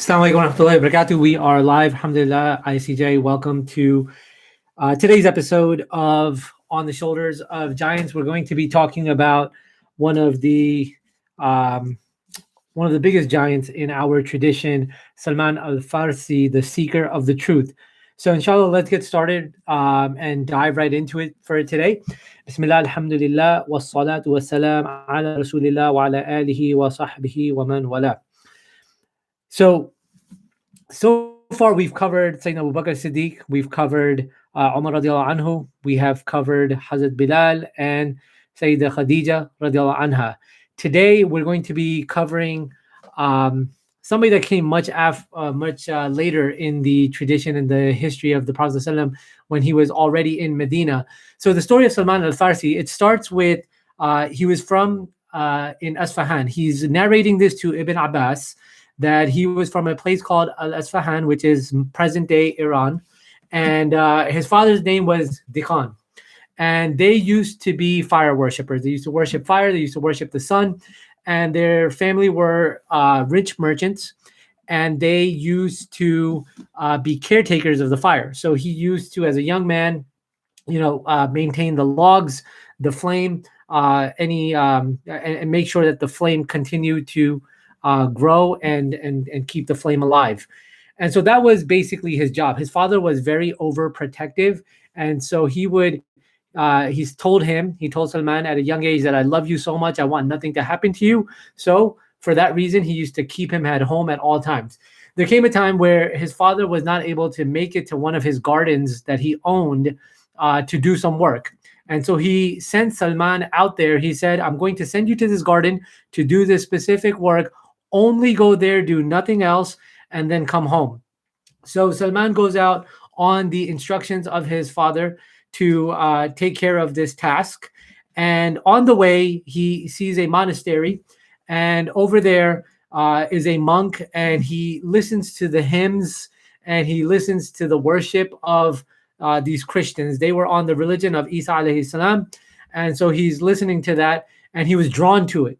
Assalamu alaikum wa rahmatullahi wa barakatuh. We are live, alhamdulillah, ISCJ. Welcome to today's episode of On the Shoulders of Giants. We're going to be talking about one of the um, one of the biggest giants in our tradition, Salman al-Farsi, the seeker of the truth. So inshallah, let's get started and dive right into it for today. Bismillah, alhamdulillah, wa salatu wa salam ala rasulillah wa ala alihi wa sahbihi wa man wala. So far we've covered Sayyidina Abu Bakr Siddiq, we've covered Umar radiallahu anhu, we have covered Hazrat Bilal and Sayyidah Khadija radiallahu anha. Today we're going to be covering somebody that came much later in the tradition and the history of the Prophet ﷺ when he was already in Medina. So the story of Salman al-Farsi, it starts with he was from in Isfahan. He's narrating this to Ibn Abbas, that he was from a place called Al-Isfahan, which is present-day Iran. And his father's name was Dikhan. And they used to be fire worshippers. They used to worship fire. They used to worship the sun. And their family were rich merchants. And they used to be caretakers of the fire. So he used to, as a young man, maintain the logs, the flame, and make sure that the flame continued to grow and keep the flame alive. And so that was basically his job. His father was very overprotective, and so he told Salman at a young age that I love you so much, I want nothing to happen to you. So for that reason, he used to keep him at home at all times. There came a time where his father was not able to make it to one of his gardens that he owned to do some work. And so he sent Salman out there. He said, I'm going to send you to this garden to do this specific work. Only go there, do nothing else, and then come home. So Salman goes out on the instructions of his father to take care of this task. And on the way, he sees a monastery. And over there is a monk, and he listens to the hymns and he listens to the worship of these Christians. They were on the religion of Isa alayhi salam. And so he's listening to that, and he was drawn to it.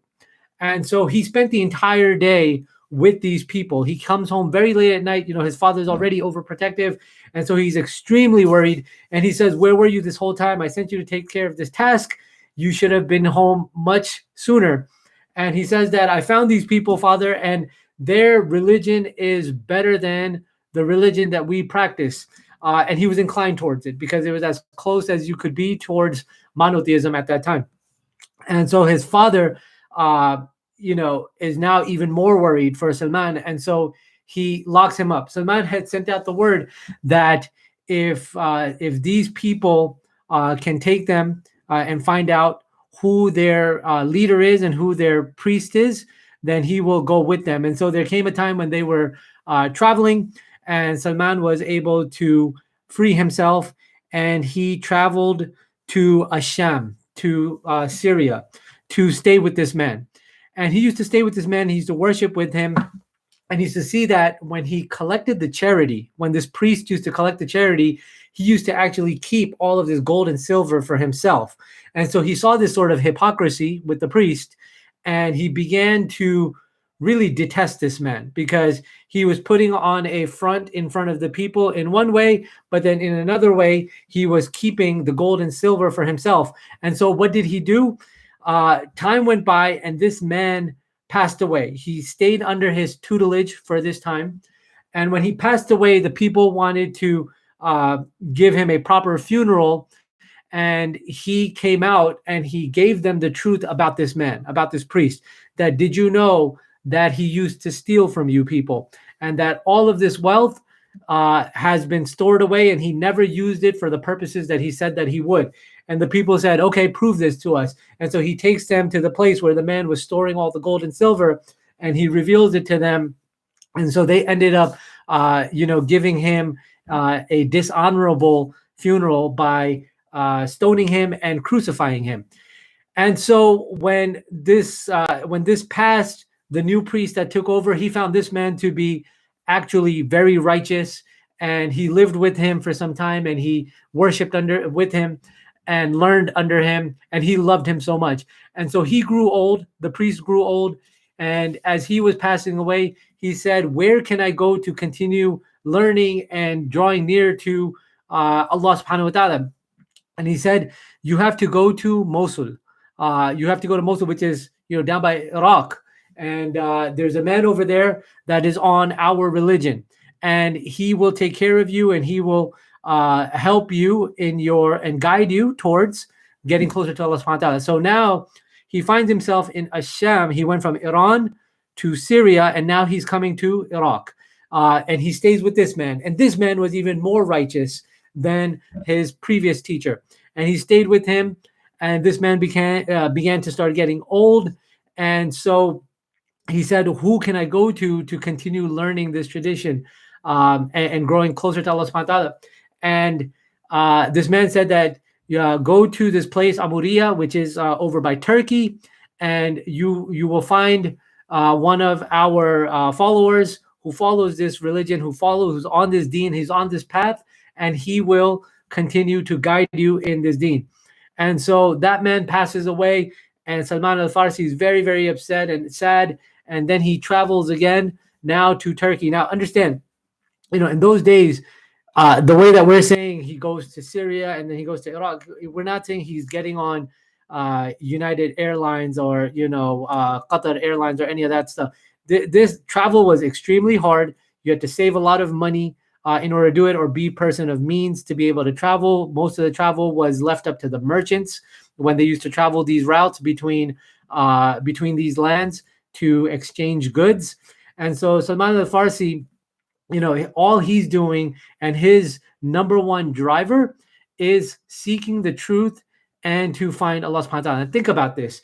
And so he spent the entire day with these people. He comes home very late at night. His father's already overprotective. And so he's extremely worried. And he says, where were you this whole time? I sent you to take care of this task. You should have been home much sooner. And he says that I found these people, father, and their religion is better than the religion that we practice. And he was inclined towards it because it was as close as you could be towards monotheism at that time. And so his father is now even more worried for Salman. And so he locks him up. Salman had sent out the word that if these people can take them and find out who their leader is and who their priest is, then he will go with them. And so there came a time when they were traveling, and Salman was able to free himself, and he traveled to Asham, to Syria, to stay with this man. And he used to stay with this man. He used to worship with him. And he used to see that when he collected the charity, when this priest used to collect the charity, he used to actually keep all of this gold and silver for himself. And so he saw this sort of hypocrisy with the priest, and he began to really detest this man because he was putting on a front in front of the people in one way, but then in another way, he was keeping the gold and silver for himself. And so what did he do? Time went by, and this man passed away. He stayed under his tutelage for this time. And when he passed away, the people wanted to give him a proper funeral. And he came out and he gave them the truth about this man, about this priest, that did you know that he used to steal from you people, and that all of this wealth has been stored away, and he never used it for the purposes that he said that he would. And the people said, okay, prove this to us. And so he takes them to the place where the man was storing all the gold and silver, and he reveals it to them. And so they ended up, giving him a dishonorable funeral by stoning him and crucifying him. And so when this passed, the new priest that took over, he found this man to be actually very righteous, and he lived with him for some time, and he worshipped with him and learned under him, and he loved him so much. And so he grew old, the priest grew old, And as he was passing away, he said, where can I go to continue learning and drawing near to Allah subhanahu wa ta'ala? And he said, you have to go to Mosul. You have to go to Mosul, which is, down by Iraq. And there's a man over there that is on our religion, and he will take care of you, and he will help you and guide you towards getting closer to Allah subhanahu wa ta'ala. So now he finds himself in Asham. He went from Iran to Syria, and now he's coming to Iraq. And he stays with this man. And this man was even more righteous than his previous teacher. And he stayed with him. And this man began to start getting old. And so he said, who can I go to continue learning this tradition and growing closer to Allah subhanahu wa ta'ala? And this man said that, go to this place, Amuriya, which is over by Turkey, and you will find one of our followers who follows this religion, who's on this deen, he's on this path, and he will continue to guide you in this deen. And so that man passes away, and Salman al-Farsi is very, very upset and sad. And then he travels again now to Turkey. Now, understand, in those days, the way that we're saying he goes to Syria and then he goes to Iraq, we're not saying he's getting on United Airlines or, Qatar Airlines or any of that stuff. This travel was extremely hard. You had to save a lot of money in order to do it, or be person of means to be able to travel. Most of the travel was left up to the merchants when they used to travel these routes between these lands to exchange goods. And so Salman al-Farsi, all he's doing, and his number one driver, is seeking the truth and to find Allah subhanahu wa ta'ala. And think about this.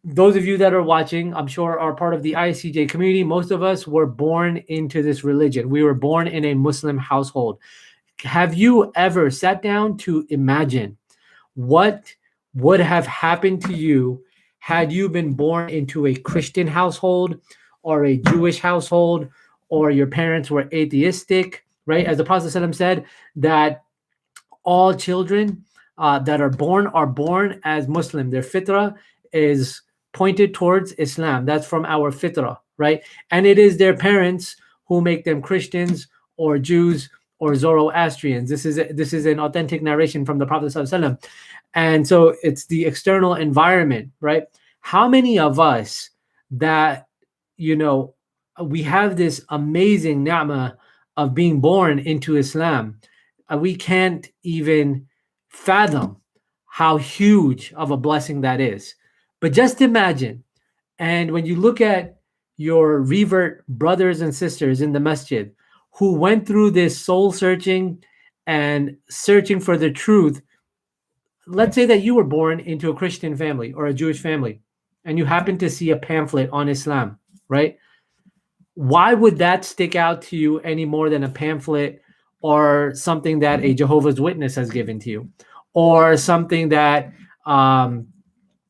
Those of you that are watching, I'm sure, are part of the ISCJ community. Most of us were born into this religion. We were born in a Muslim household. Have you ever sat down to imagine what would have happened to you had you been born into a Christian household or a Jewish household, or your parents were atheistic, right? As the Prophet ﷺ said, that all children that are born as Muslim. Their fitrah is pointed towards Islam. That's from our fitrah, right? And it is their parents who make them Christians or Jews or Zoroastrians. This is an authentic narration from the Prophet ﷺ. And so it's the external environment, right? How many of us that, we have this amazing ni'mah of being born into Islam, we can't even fathom how huge of a blessing that is. But just imagine, and when you look at your revert brothers and sisters in the masjid who went through this soul searching and searching for the truth, let's say that you were born into a Christian family or a Jewish family, and you happen to see a pamphlet on Islam, right? Why would that stick out to you any more than a pamphlet or something that a Jehovah's Witness has given to you, or something that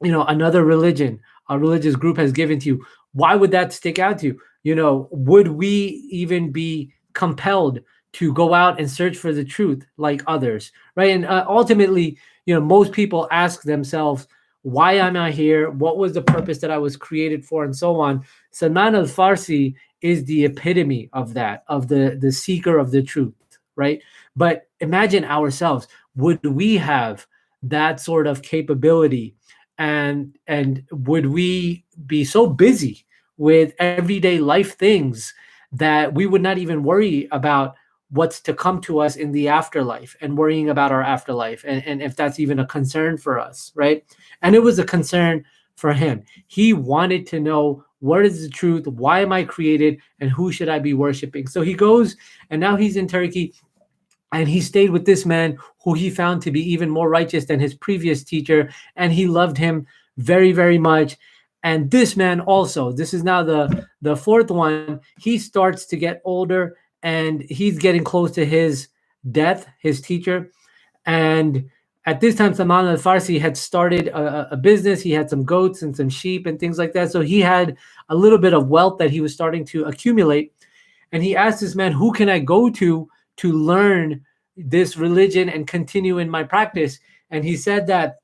another religion, a religious group has given to you? Why would that stick out to you? Would we even be compelled to go out and search for the truth like others, right? And ultimately, most people ask themselves, why am I here? What was the purpose that I was created for, and so on. Salman al-Farsi is the epitome of that, of the seeker of the truth, right? But imagine ourselves, would we have that sort of capability, and would we be so busy with everyday life things that we would not even worry about what's to come to us in the afterlife, and worrying about our afterlife, and if that's even a concern for us, right? And it was a concern for him. He wanted to know, what is the truth? Why am I created? And who should I be worshiping? So he goes, and now he's in Turkey, and he stayed with this man who he found to be even more righteous than his previous teacher, and he loved him very, very much. And this man also, this is now the fourth one, he starts to get older, and he's getting close to his death, his teacher. And at this time, Salman al-Farsi had started a business. He had some goats and some sheep and things like that. So he had a little bit of wealth that he was starting to accumulate. And he asked this man, who can I go to learn this religion and continue in my practice? And he said that,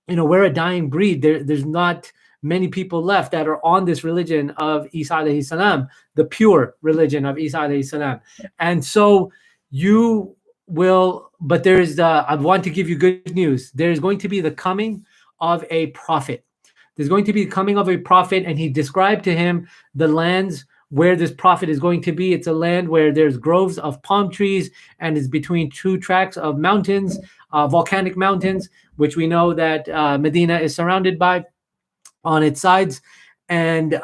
we're a dying breed. There's not many people left that are on this religion of Isa alayhi salam, the pure religion of Isa alayhi salam. And so you will, but I want to give you good news. There is going to be the coming of a prophet. There's going to be the coming of a prophet, and he described to him the lands where this prophet is going to be. It's a land where there's groves of palm trees, and it's between two tracts of mountains, volcanic mountains, which we know that Medina is surrounded by on its sides. And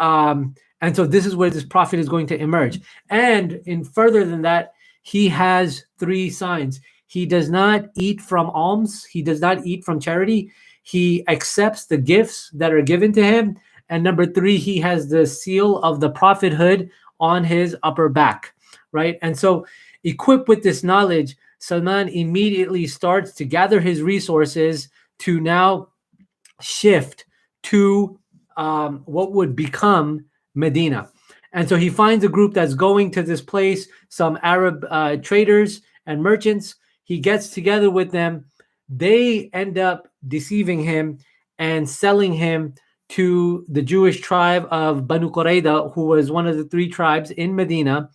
so this is where this prophet is going to emerge. And in further than that, he has three signs. He does not eat from alms. He does not eat from charity. He accepts the gifts that are given to him. And number three, he has the seal of the prophethood on his upper back, right? And so equipped with this knowledge, Salman immediately starts to gather his resources to now shift to what would become Medina. And so he finds a group that's going to this place, some Arab traders and merchants. He gets together with them. They end up deceiving him and selling him to the Jewish tribe of Banu Qurayza, who was one of the three tribes in Medina,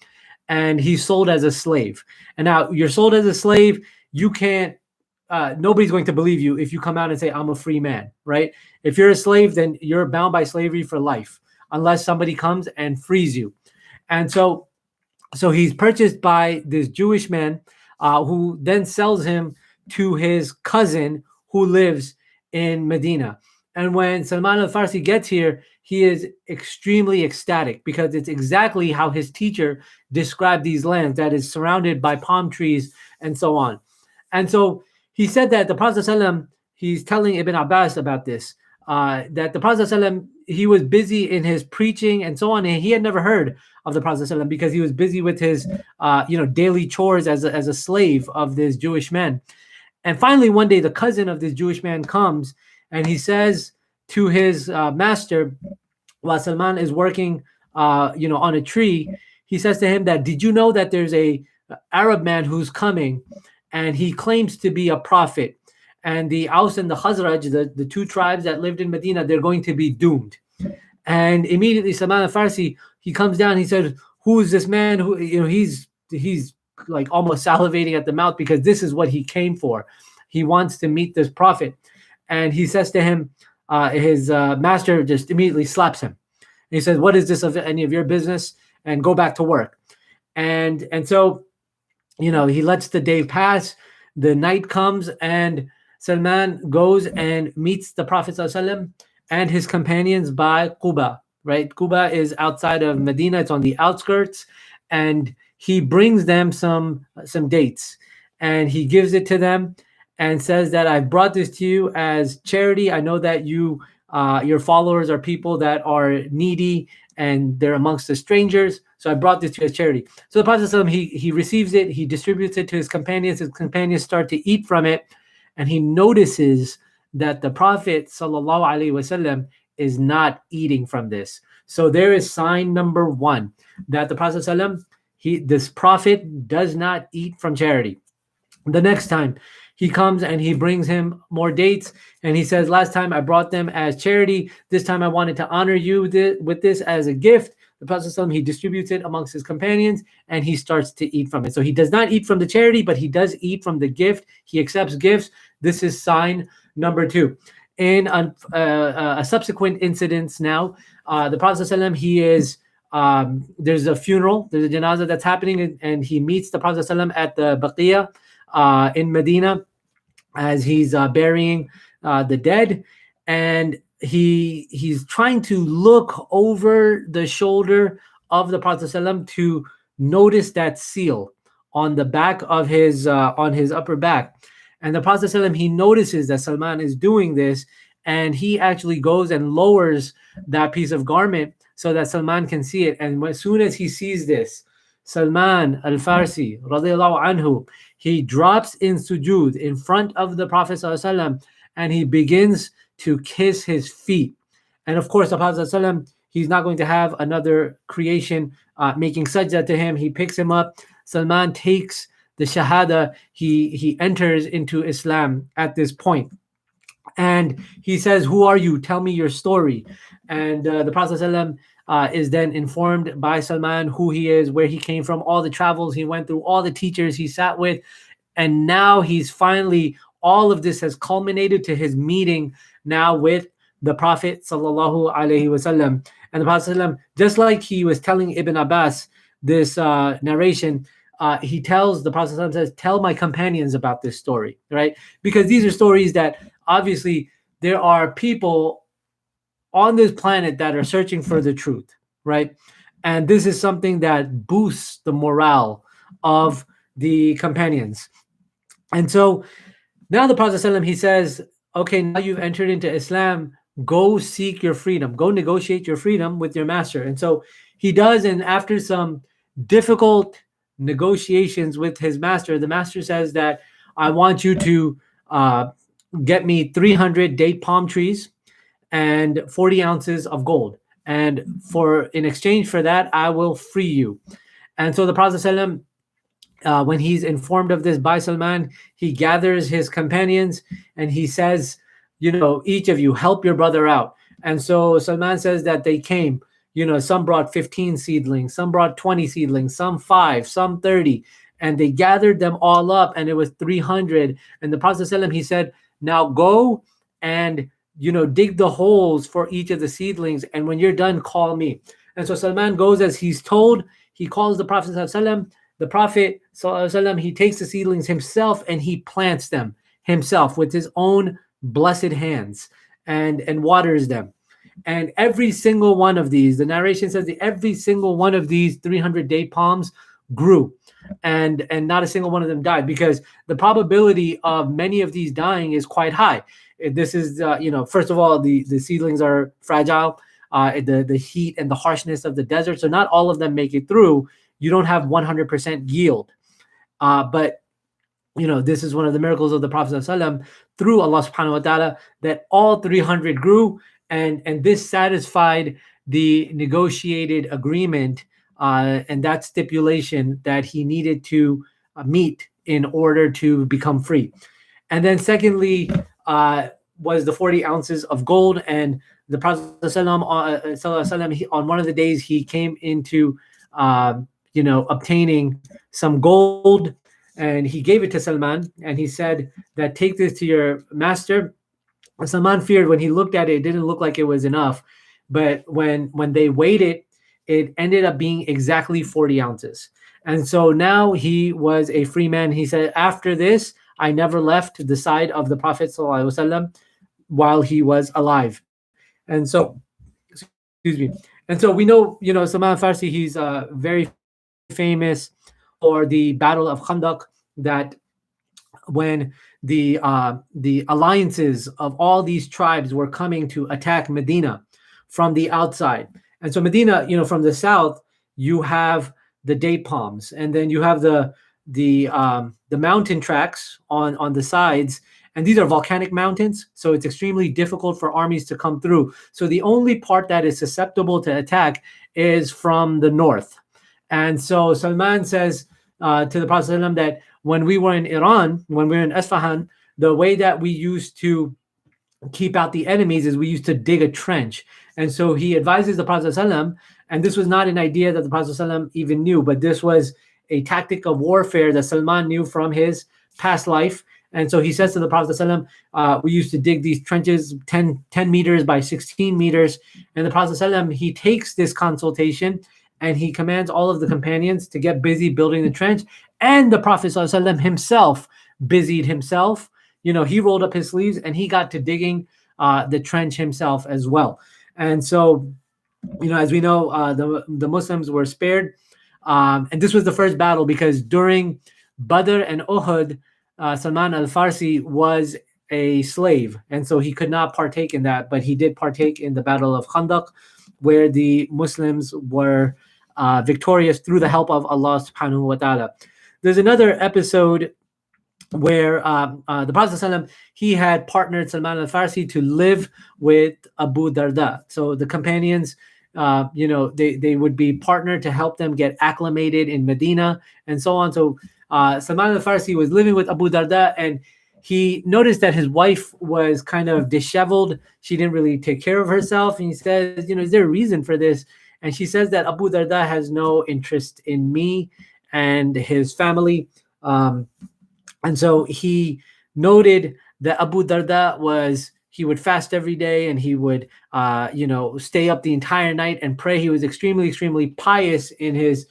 and he's sold as a slave. And now you're sold as a slave, you can't, nobody's going to believe you if you come out and say, I'm a free man, right? If you're a slave, then you're bound by slavery for life, unless somebody comes and frees you. And so he's purchased by this Jewish man who then sells him to his cousin who lives in Medina. And when Salman al-Farsi gets here, he is extremely ecstatic because it's exactly how his teacher described these lands, that is surrounded by palm trees and so on. And so he said that the Prophet ﷺ, he's telling Ibn Abbas about this, that the Prophet ﷺ, he was busy in his preaching and so on, and he had never heard of the Prophet ﷺ because he was busy with his daily chores as a slave of this Jewish man. And finally, one day, the cousin of this Jewish man comes and he says to his master, while Salman is working on a tree, he says to him that, did you know that there's a Arab man who's coming and he claims to be a prophet? And the Aus and the Khazraj, the two tribes that lived in Medina, they're going to be doomed. And immediately Salman al-Farsi, he comes down, he said, who is this man? Who, he's like almost salivating at the mouth because this is what he came for. He wants to meet this prophet. And he says to him, his master just immediately slaps him. And he says, what is this of any of your business? And go back to work. And so, he lets the day pass. The night comes and Salman goes and meets the Prophet ﷺ and his companions by Quba, right? Quba is outside of Medina. It's on the outskirts. And he brings them some dates and he gives it to them and says that I brought this to you as charity. I know that your followers are people that are needy and they're amongst the strangers. So I brought this to you as charity. So the Prophet ﷺ, he receives it. He distributes it to his companions. His companions start to eat from it. And he notices that the Prophet ﷺ is not eating from this. So there is sign number one, that the Prophet ﷺ, this prophet does not eat from charity. The next time he comes and he brings him more dates and he says, last time I brought them as charity. This time I wanted to honor you with this as a gift. The Prophet ﷺ, he distributes it amongst his companions and he starts to eat from it. So he does not eat from the charity, but he does eat from the gift. He accepts gifts. This is sign number two. In a subsequent incident now, the Prophet ﷺ, he is, there's a funeral, there's a janazah that's happening, and he meets the Prophet ﷺ at the Baqiyah in Medina as he's burying the dead. And he's trying to look over the shoulder of the Prophet ﷺ to notice that seal on the back of his on his upper back. And the Prophet ﷺ, he notices that Salman is doing this, and he actually goes and lowers that piece of garment so that Salman can see it. And as soon as he sees this, Salman al-Farsi radiyallahu anhu, he drops in sujood in front of the Prophet ﷺ, and he begins to kiss his feet. And of course, the Prophet ﷺ, he's not going to have another creation making sajda to him. He picks him up. Salman takes the shahada. He enters into Islam at this point. And he says, "Who are you? Tell me your story." And the Prophet ﷺ, is then informed by Salman who he is, where he came from, all the travels he went through, all the teachers he sat with, and now he's finally, all of this has culminated to his meeting now with the Prophet sallallahu alaihi wasallam. And the Prophet ﷺ, just like he was telling Ibn Abbas this narration, he tells the Prophet ﷺ, says, "Tell my companions about this story," right? Because these are stories that obviously there are people on this planet that are searching for the truth, right? And this is something that boosts the morale of the companions. And so now the Prophet ﷺ, he says, okay, now you've entered into Islam, go seek your freedom, go negotiate your freedom with your master. And so he does, and after some difficult negotiations with his master, the master says that I want you to get me 300 date palm trees and 40 ounces of gold. And in exchange for that, I will free you. And so the Prophet ﷺ, when he's informed of this by Salman, he gathers his companions and he says, each of you help your brother out. And so Salman says that they came, some brought 15 seedlings, some brought 20 seedlings, some 5, some 30, and they gathered them all up, and it was 300. And the Prophet ﷺ, he said, now go and dig the holes for each of the seedlings, and when you're done, call me. And so Salman goes as he's told. He calls the Prophet ﷺ. The Prophet ﷺ, he takes the seedlings himself and he plants them himself with his own blessed hands and waters them. And every single one of these, the narration says that every single one of these 300 date palms grew, and not a single one of them died, because the probability of many of these dying is quite high. This is, first of all, the seedlings are fragile, the heat and the harshness of the desert, so not all of them make it through. You don't have 100% yield. But, this is one of the miracles of the Prophet ﷺ through Allah subhanahu wa ta'ala, that all 300 grew, and this satisfied the negotiated agreement and that stipulation that he needed to meet in order to become free. And then secondly, was the 40 ounces of gold. And the Prophet ﷺ, on one of the days, he came into obtaining some gold, and he gave it to Salman, and he said that take this to your master. And Salman feared when he looked at it, it didn't look like it was enough. But when they weighed it, it ended up being exactly 40 ounces. And so now he was a free man. He said, after this, I never left the side of the Prophet ﷺ while he was alive. And so, excuse me. And so we know, Salman al-Farsi, he's very famous for the Battle of Khandaq, that when the alliances of all these tribes were coming to attack Medina from the outside. And so Medina, from the south, you have the date palms, and then you have the mountain tracks on the sides, and these are volcanic mountains, so it's extremely difficult for armies to come through. So the only part that is susceptible to attack is from the north. And so Salman says to the Prophet ﷺ that when we were in Iran, when we were in Isfahan, the way that we used to keep out the enemies is we used to dig a trench. And so he advises the Prophet ﷺ, and this was not an idea that the Prophet ﷺ even knew, but this was a tactic of warfare that Salman knew from his past life. And so he says to the Prophet ﷺ, we used to dig these trenches 10 meters by 16 meters. And the Prophet ﷺ, he takes this consultation and he commands all of the companions to get busy building the trench. And the Prophet ﷺ himself busied himself. He rolled up his sleeves and he got to digging the trench himself as well. And so, as we know, the Muslims were spared. And this was the first battle, because during Badr and Uhud, Salman al-Farsi was a slave. And so he could not partake in that, but he did partake in the Battle of Khandaq, where the Muslims were victorious through the help of Allah subhanahu wa ta'ala. There's another episode where the Prophet ﷺ, he had partnered Salman al-Farsi to live with Abu Darda. So the companions, they would be partnered to help them get acclimated in Medina and so on. So Salman al-Farsi was living with Abu Darda, and he noticed that his wife was kind of disheveled. She didn't really take care of herself. And he says, is there a reason for this? And she says that Abu Darda has no interest in me and his family. And so he noted that Abu Darda he would fast every day, and he would, stay up the entire night and pray. He was extremely, extremely pious in his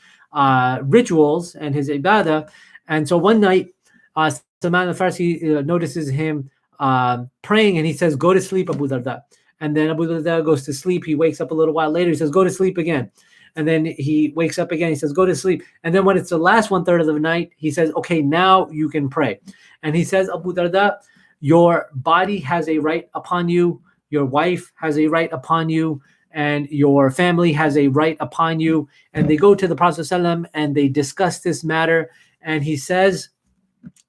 rituals and his ibadah. And so one night, Salman al-Farsi notices him praying, and he says, "Go to sleep, Abu Darda." And then Abu Darda goes to sleep. He wakes up a little while later. He says, "Go to sleep again." And then he wakes up again. He says, "Go to sleep." And then when it's the last 1/3 of the night, he says, "Okay, now you can pray." And he says, "Abu Darda, your body has a right upon you. Your wife has a right upon you. And your family has a right upon you." And they go to the Prophet ﷺ and they discuss this matter. And he says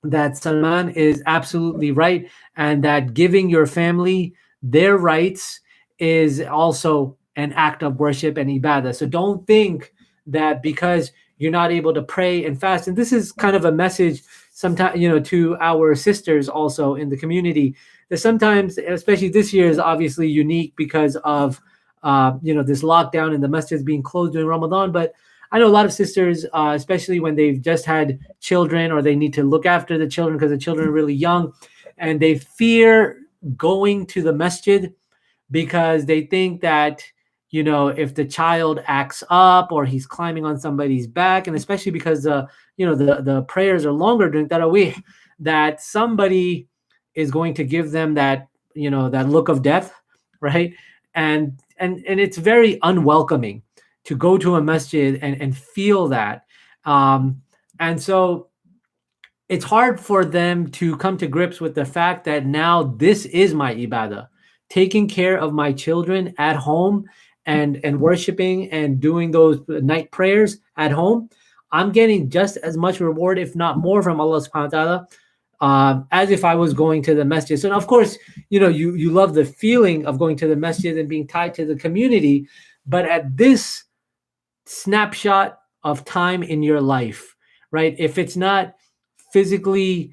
that Salman is absolutely right, and that giving your family their rights is also an act of worship and ibadah. So don't think that because you're not able to pray and fast, and this is kind of a message sometimes, to our sisters also in the community, that sometimes, especially this year is obviously unique because of, this lockdown and the masjids being closed during Ramadan. But I know a lot of sisters, especially when they've just had children or they need to look after the children because the children are really young, and they fear going to the masjid because they think that, if the child acts up or he's climbing on somebody's back, and especially because the prayers are longer during Tarawih, that somebody is going to give them that, that look of death, right? And it's very unwelcoming to go to a masjid and feel that. And so it's hard for them to come to grips with the fact that now this is my ibadah, taking care of my children at home and worshiping and doing those night prayers at home. I'm getting just as much reward, if not more, from Allah subhanahu wa ta'ala, as if I was going to the masjid. So of course, you love the feeling of going to the masjid and being tied to the community, but at this snapshot of time in your life, right? If it's not physically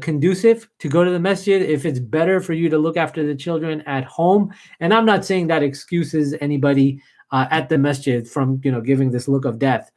conducive to go to the masjid, if it's better for you to look after the children at home, and I'm not saying that excuses anybody at the masjid from giving this look of death.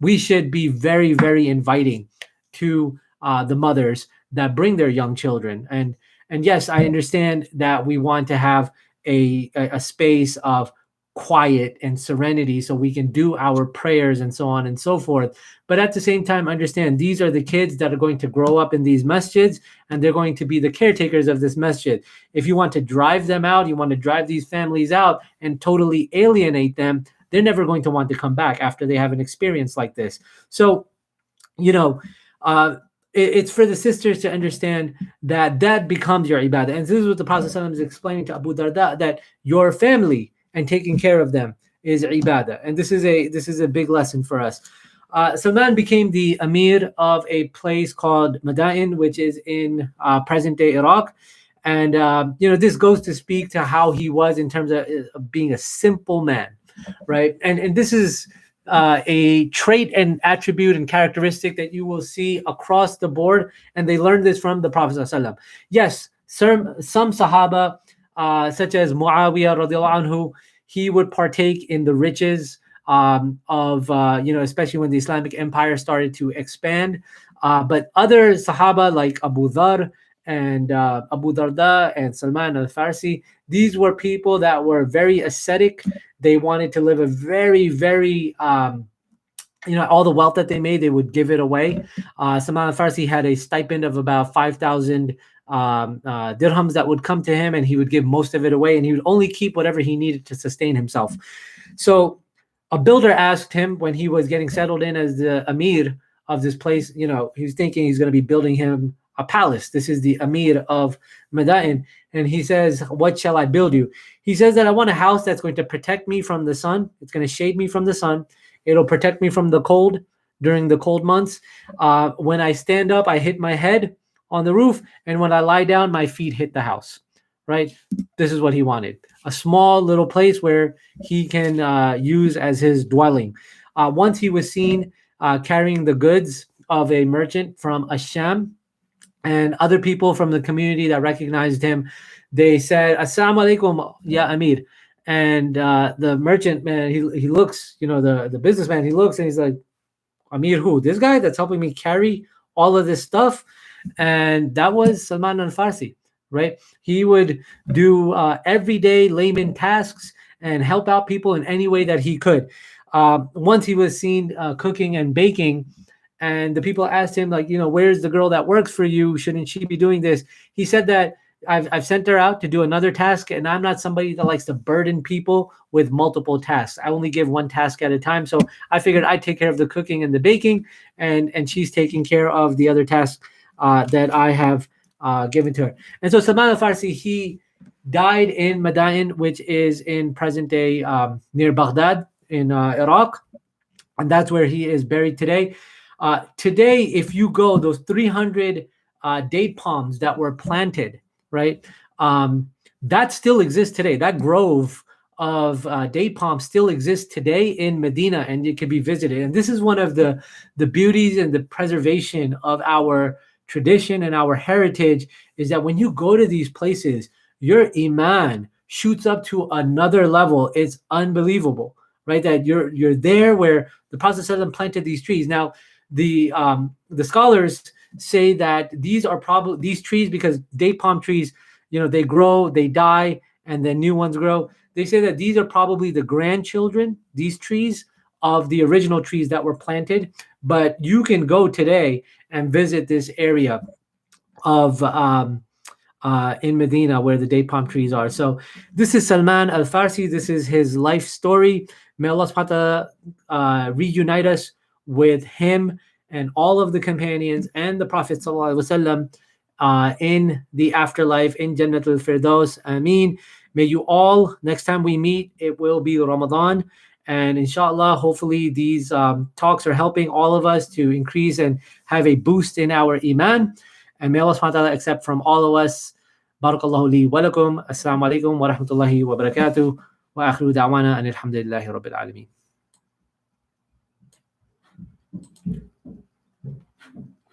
We should be very, very inviting to the mothers that bring their young children, and yes, I understand that we want to have a space of quiet and serenity so we can do our prayers and so on and so forth. But at the same time, understand these are the kids that are going to grow up in these masjids, and they're going to be the caretakers of this masjid. If you want to drive them out, you want to drive these families out and totally alienate them, they're never going to want to come back after they have an experience like this. So, it's for the sisters to understand that becomes your ibadah. And this is what the Prophet ﷺ is explaining to Abu Darda, that your family and taking care of them is ibadah. And this is a big lesson for us. Salman became the Amir of a place called Madain, which is in present-day Iraq. And, this goes to speak to how he was in terms of being a simple man, right? And this is a trait and attribute and characteristic that you will see across the board. And they learned this from the Prophet ﷺ. Yes, some Sahaba, such as Muawiyah radiallahu anhu, he would partake in the riches of, especially when the Islamic Empire started to expand. But other Sahaba like Abu Dhar and Abu Darda and Salman al-Farsi, these were people that were very ascetic. They wanted to live a very, very, all the wealth that they made, they would give it away. Salman al-Farsi had a stipend of about 5,000 dirhams that would come to him, and he would give most of it away, and he would only keep whatever he needed to sustain himself. So a builder asked him when he was getting settled in as the Amir of this place, he was thinking he's going to be building him a palace. This is the Amir of Madain. And he says, "What shall I build you?" He says that I want a house that's going to protect me from the sun. It's going to shade me from the sun. It'll protect me from the cold during the cold months. When I stand up, I hit my head on the roof. And when I lie down, my feet hit the house, right? This is what he wanted. A small little place where he can use as his dwelling. Once he was seen carrying the goods of a merchant from Asham, and other people from the community that recognized him, they said, "Assalamu alaikum, ya Amir." And the merchant man, he looks, the businessman, he looks and he's like, "Amir who? This guy that's helping me carry all of this stuff?" And that was Salman al-Farsi, right? He would do everyday layman tasks and help out people in any way that he could. Once he was seen cooking and baking, and the people asked him, like, "Where's the girl that works for you? Shouldn't she be doing this?" He said that I've sent her out to do another task, and I'm not somebody that likes to burden people with multiple tasks. I only give one task at a time. So I figured I'd take care of the cooking and the baking, and she's taking care of the other tasks that I have given to her. And so Salman al-Farsi, he died in Madain, which is in present day near Baghdad in Iraq, and that's where he is buried today. Today, if you go, those 300 date palms that were planted, right? That still exists today. That grove of date palms still exists today in Medina, and it can be visited. And this is one of the beauties and the preservation of our tradition and our heritage, is that when you go to these places, your iman shoots up to another level. It's unbelievable, right? That you're there where the Prophet ﷺ planted these trees. Now, the scholars say that these are probably these trees, because date palm trees, they grow, they die, and then new ones grow. They say that these are probably the grandchildren, these trees, of the original trees that were planted. But you can go today and visit this area of in Medina where the date palm trees are. So this is Salman al-Farsi. This is his life story. May Allah subhanahu wa ta'ala reunite us with him and all of the companions and the Prophet sallallahu alaihi wasallam in the afterlife, in Jannatul Firdaus. Ameen. May you all, next time we meet, it will be Ramadan. And inshallah, hopefully these talks are helping all of us to increase and have a boost in our iman. And may Allah subhanahu wa ta'ala accept from all of us. Barakallahu li wa lakum. Assalamu alaikum wa rahmatullahi wa barakatuh. Wa akhiru da'wana and alhamdulillahi rabbil alameen.